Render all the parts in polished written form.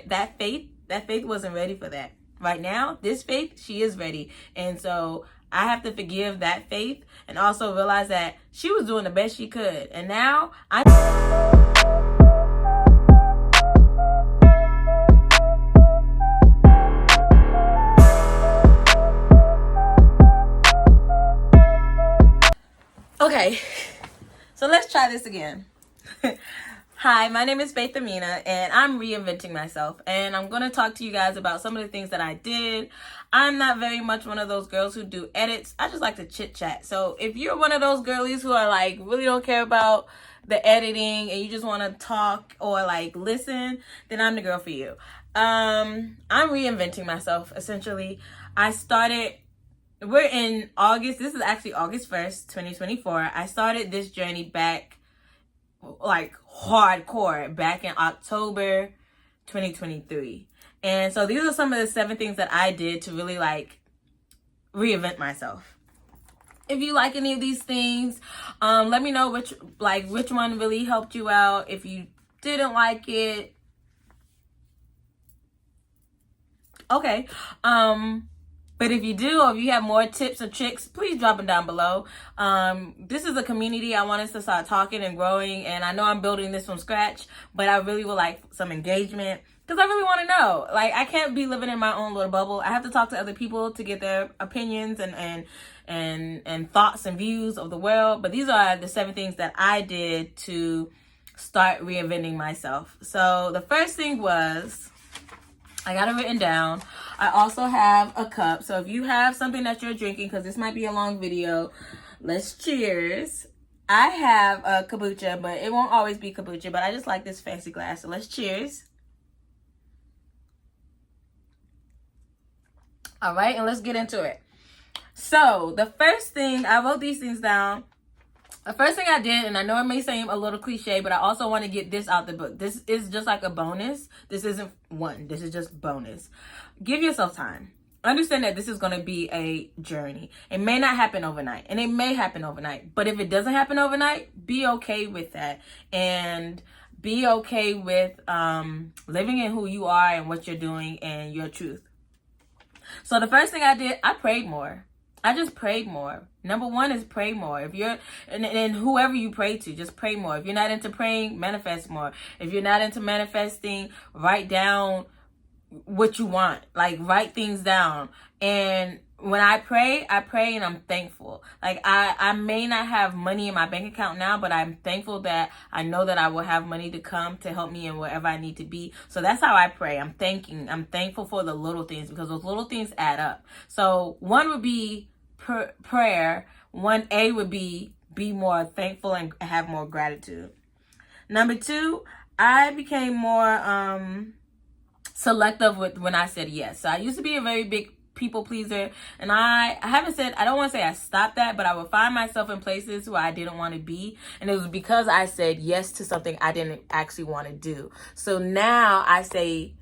that faith wasn't ready for that. Right now, this faith, she is ready. And so I have to forgive that faith and also realize that she was doing the best she could. And now okay, so let's try this again. Hi, my name is Amina, and I'm reinventing myself, and I'm going to talk to you guys about some of the things that I did. I'm not very much one of those girls who do edits. I just like to chit chat. So if you're one of those girlies who are like really don't care about the editing and you just want to talk or like listen, then I'm the girl for you. I'm reinventing myself, essentially. We're in August. This is actually August 1st, 2024. I started this journey back like hardcore back in October 2023. And so these are some of the 7 things that I did to really like reinvent myself. If you like any of these things, let me know which one really helped you out. If you didn't like it, okay. But if you do, or if you have more tips or tricks, please drop them down below. This is a community. I want us to start talking and growing. And I know I'm building this from scratch, but I really would like some engagement because I really want to know. Like, I can't be living in my own little bubble. I have to talk to other people to get their opinions and thoughts and views of the world. But these are the 7 things that I did to start reinventing myself. So the first thing was, I got it written down. I also have a cup. So if you have something that you're drinking, because this might be a long video, let's cheers. I have a kombucha, but it won't always be kombucha, but I just like this fancy glass. So let's cheers. All right, and let's get into it. So the first thing, I wrote these things down. The first thing I did, and I know it may seem a little cliche, but I also want to get this out the book. This is just like a bonus. This isn't one. This is just bonus. Give yourself time. Understand that this is going to be a journey. It may not happen overnight, and it may happen overnight. But if it doesn't happen overnight, be okay with that. And be okay with living in who you are and what you're doing and your truth. So the first thing I did, I prayed more. I just prayed more. Number 1 is pray more. If you're, and whoever you pray to, just pray more. If you're not into praying, manifest more. If you're not into manifesting, write down what you want. Like, write things down. And when I pray and I'm thankful. Like, I may not have money in my bank account now, but I'm thankful that I know that I will have money to come to help me in wherever I need to be. So that's how I pray. I'm thankful for the little things, because those little things add up. So 1 would be prayer. 1A would be more thankful and have more gratitude. Number 2, I became more selective with when I said yes. So I used to be a very big people pleaser, and I don't want to say I stopped that, but I would find myself in places where I didn't want to be, and it was because I said yes to something I didn't actually want to do. So now I say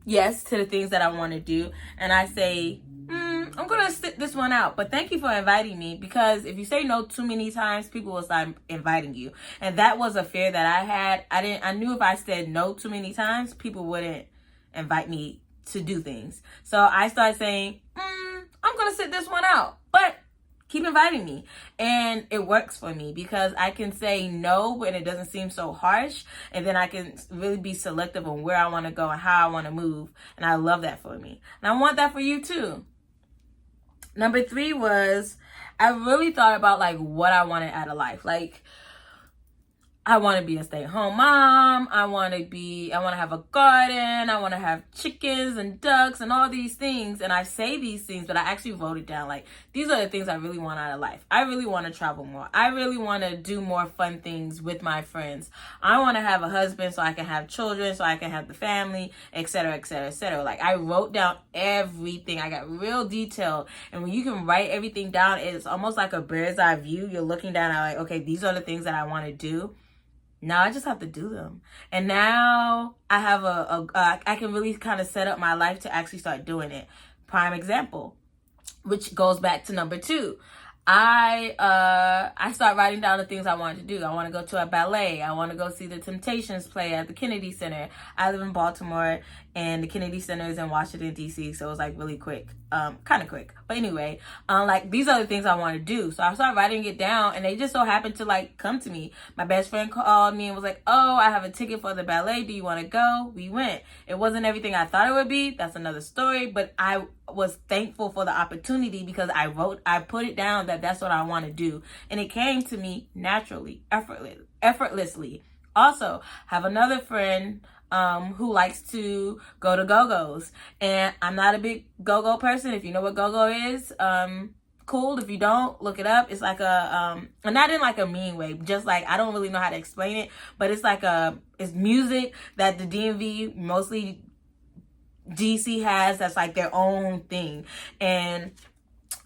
yes to the things that I want to do, and I say, I'm going to sit this one out, but thank you for inviting me, because if you say no too many times, people will start inviting you. And that was a fear that I had. I knew if I said no too many times, people wouldn't invite me to do things. So I started saying, I'm going to sit this one out, but keep inviting me. And it works for me because I can say no when it doesn't seem so harsh. And then I can really be selective on where I want to go and how I want to move. And I love that for me. And I want that for you too. Number 3 was, I really thought about like what I wanted out of life. Like, I want to be a stay-at-home mom. I want to have a garden. I want to have chickens and ducks and all these things. And I say these things, but I actually wrote it down. Like, these are the things I really want out of life. I really want to travel more. I really want to do more fun things with my friends. I want to have a husband so I can have children, so I can have the family, etc., etc., etc. Like, I wrote down everything. I got real detailed. And when you can write everything down, it's almost like a bird's eye view. You're looking down at like, okay, these are the things that I want to do. Now I just have to do them. And now I have I can really kind of set up my life to actually start doing it. Prime example, which goes back to number 2. I start writing down the things I wanted to do. I want to go to a ballet. I want to go see the Temptations play at the Kennedy Center. I live in Baltimore, and the Kennedy Center is in Washington, D.C., so it was like really quick, kind of quick. But anyway, like these are the things I want to do. So I started writing it down, and they just so happened to like come to me. My best friend called me and was like, "Oh, I have a ticket for the ballet. Do you want to go?" We went. It wasn't everything I thought it would be. That's another story. But I was thankful for the opportunity because I put it down that that's what I want to do, and it came to me naturally, effortlessly. Also, have another friend who likes to go to go-go's, and I'm not a big go-go person. If you know what go-go is, cool. If you don't, look it up. It's like a not in like a mean way, just like I don't really know how to explain it, but it's like it's music that the DMV, mostly DC, has, that's like their own thing. And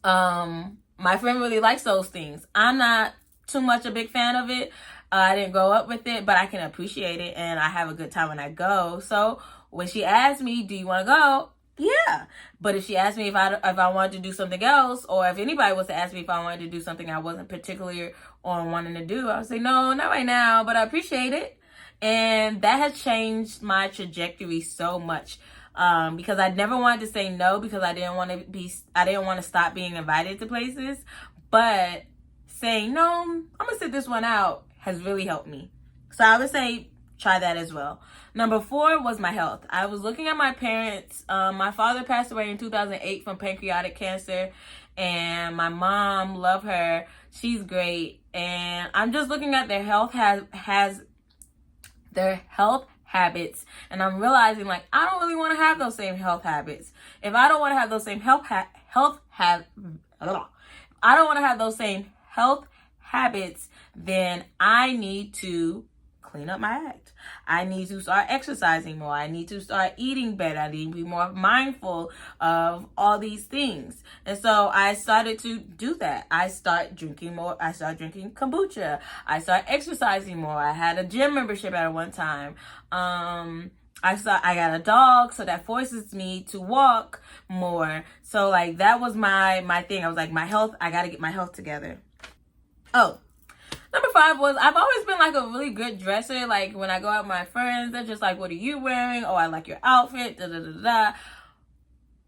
my friend really likes those things. I'm not too much a big fan of it. I didn't grow up with it, but I can appreciate it, and I have a good time when I go. So when she asked me, "Do you want to go?" Yeah. But if she asked me if I wanted to do something else, or if anybody was to ask me if I wanted to do something I wasn't particularly on wanting to do, I would say no, not right now, but I appreciate it. And that has changed my trajectory so much. Because I never wanted to say no because I didn't want to stop being invited to places. But saying no, I'm gonna sit this one out, has really helped me. So I would say try that as well. Number 4 was my health. I was looking at my parents. My father passed away in 2008 from pancreatic cancer, and my mom, love her, she's great. And I'm just looking at their health habits, and I'm realizing like I don't really want to have those same health habits. If I don't want to have those same I don't want to have those same health habits, then I need to clean up my act. I need to start exercising more. I need to start eating better. I need to be more mindful of all these things. And so I started to do that. I start drinking more. I started drinking kombucha. I started exercising more. I had a gym membership at one time. I got a dog, so that forces me to walk more. So like that was my thing. I was like, my health, I gotta get my health together. Oh, number 5 was I've always been like a really good dresser. Like when I go out with my friends, they're just like, "What are you wearing?" "Oh, I like your outfit." Da da da da.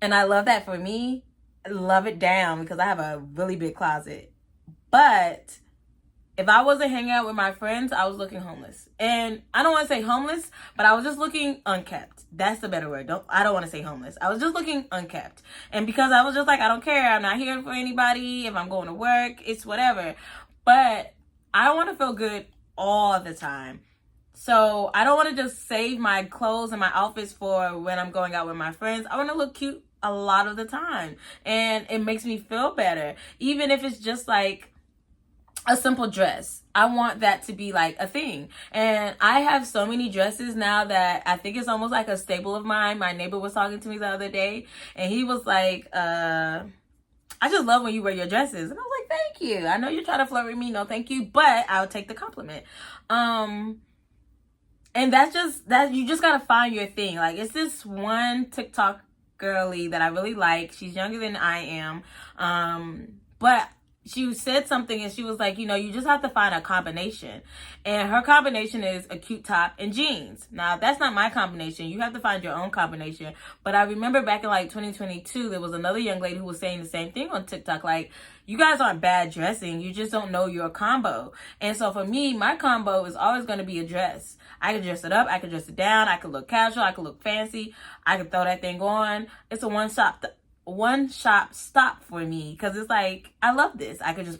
And I love that for me. I love it down because I have a really big closet. But if I wasn't hanging out with my friends, I was looking homeless. And I don't want to say homeless, but I was just looking unkept. That's the better word. I don't want to say homeless. I was just looking unkept. And because I was just like, I don't care. I'm not here for anybody. If I'm going to work, it's whatever. But I want to feel good all the time. So I don't want to just save my clothes and my outfits for when I'm going out with my friends. I want to look cute a lot of the time. And it makes me feel better. Even if it's just like a simple dress. I want that to be like a thing. And I have so many dresses now that I think it's almost like a staple of mine. My neighbor was talking to me the other day, and he was like, I just love when you wear your dresses. And I was like, thank you. I know you're trying to flirt with me. No, thank you. But I'll take the compliment. And that's just, that you just got to find your thing. Like, it's this one TikTok girly that I really like. She's younger than I am. But she said something and she was like, you know, you just have to find a combination. And her combination is a cute top and jeans. Now, that's not my combination. You have to find your own combination. But I remember back in like 2022, there was another young lady who was saying the same thing on TikTok. Like, you guys aren't bad dressing. You just don't know your combo. And so for me, my combo is always going to be a dress. I can dress it up. I can dress it down. I can look casual. I can look fancy. I can throw that thing on. It's a one shop stop for me, because it's like, I love this. I could just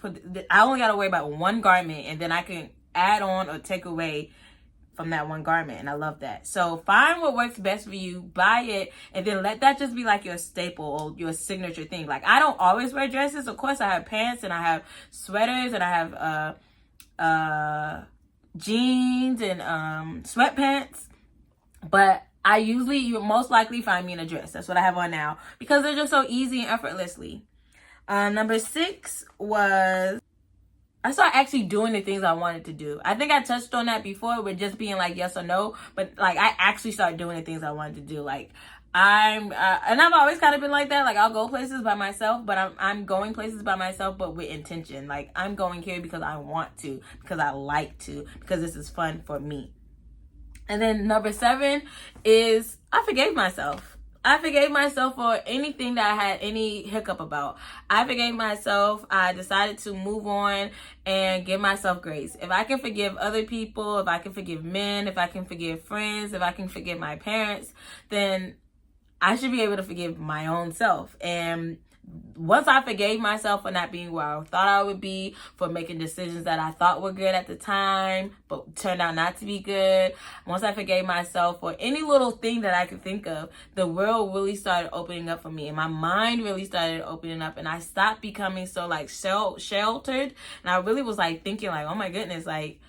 I only gotta worry about one garment, and then I can add on or take away from that one garment, and I love that. So find what works best for you, buy it, and then let that just be like your staple or your signature thing. Like, I don't always wear dresses. Of course, I have pants and I have sweaters and I have jeans and sweatpants, but you'll most likely find me in a dress. That's what I have on now, because they're just so easy and effortlessly. Number 6 was I started actually doing the things I wanted to do. I think I touched on that before with just being like yes or no, but like I actually started doing the things I wanted to do. Like and I've always kind of been like that. Like I'll go places by myself, but I'm going places by myself, but with intention. Like I'm going here because I want to, because I like to, because this is fun for me. And then number 7 is I forgave myself. I forgave myself for anything that I had any hiccup about. I forgave myself. I decided to move on and give myself grace. If I can forgive other people, if I can forgive men, if I can forgive friends, if I can forgive my parents, then I should be able to forgive my own self. And once I forgave myself for not being where I thought I would be, for making decisions that I thought were good at the time, but turned out not to be good. Once I forgave myself for any little thing that I could think of, the world really started opening up for me. And my mind really started opening up. And I stopped becoming so like sheltered. And I really was like thinking like, oh my goodness, like,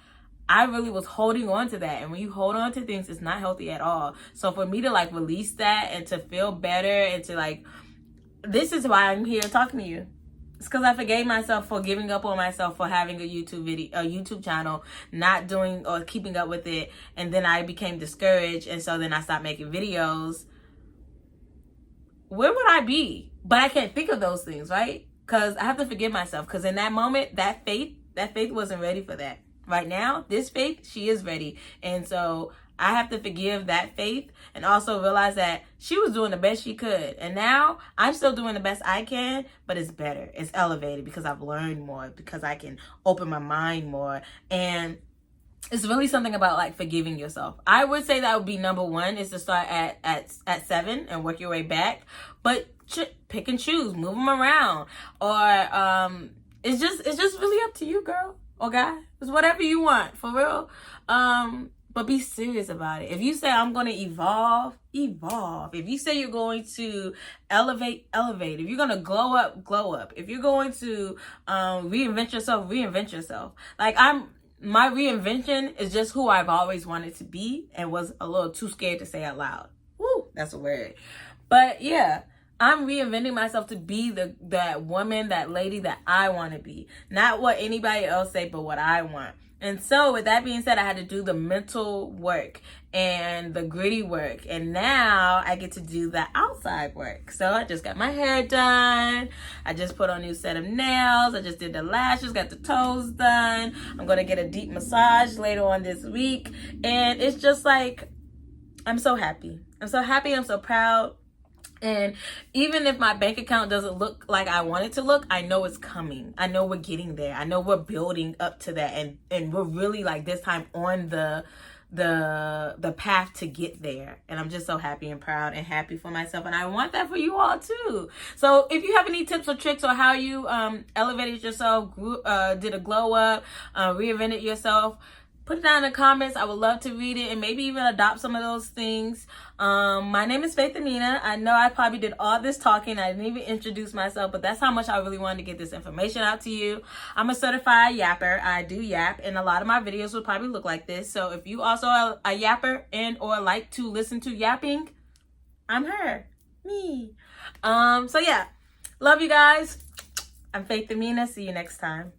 I really was holding on to that. And when you hold on to things, it's not healthy at all. So for me to like release that and to feel better and to like, this is why I'm here talking to you. It's because I forgave myself for giving up on myself for having a YouTube channel, not doing or keeping up with it. And then I became discouraged. And so then I stopped making videos. Where would I be? But I can't think of those things, right? Because I have to forgive myself. Because in that moment, that faith wasn't ready for that. Right now, this faith, she is ready. And so I have to forgive that faith and also realize that she was doing the best she could. And now I'm still doing the best I can, but it's better. It's elevated because I've learned more, because I can open my mind more. And it's really something about like forgiving yourself. I would say that would be number 1 is to start at 7 and work your way back. But pick and choose, move them around. Or it's just really up to you, girl or guy. It's whatever you want, for real. But be serious about it. If you say I'm going to evolve. If you say you're going to elevate. If you're going to glow up. If you're going to reinvent yourself. Like my reinvention is just who I've always wanted to be and was a little too scared to say out loud. Woo, that's a word. But yeah, I'm reinventing myself to be that woman, that lady that I want to be. Not what anybody else say, but what I want. And so with that being said, I had to do the mental work and the gritty work. And now I get to do the outside work. So I just got my hair done. I just put on a new set of nails. I just did the lashes, got the toes done. I'm going to get a deep massage later on this week. And it's just like, I'm so happy. I'm so proud. And even if my bank account doesn't look like I want it to look, I know it's coming. I know we're getting there. I know we're building up to that. And we're really like this time on the path to get there. And I'm just so happy and proud and happy for myself. And I want that for you all too. So if you have any tips or tricks on how you elevated yourself, did a glow up, reinvented yourself, put it down in the comments. I would love to read it and maybe even adopt some of those things. My name is Amina. I know I probably did all this talking. I didn't even introduce myself, but that's how much I really wanted to get this information out to you. I'm a certified yapper. I do yap, and a lot of my videos will probably look like this. So if you also are a yapper and or like to listen to yapping, I'm her. Me. So yeah. Love you guys. I'm Amina. See you next time.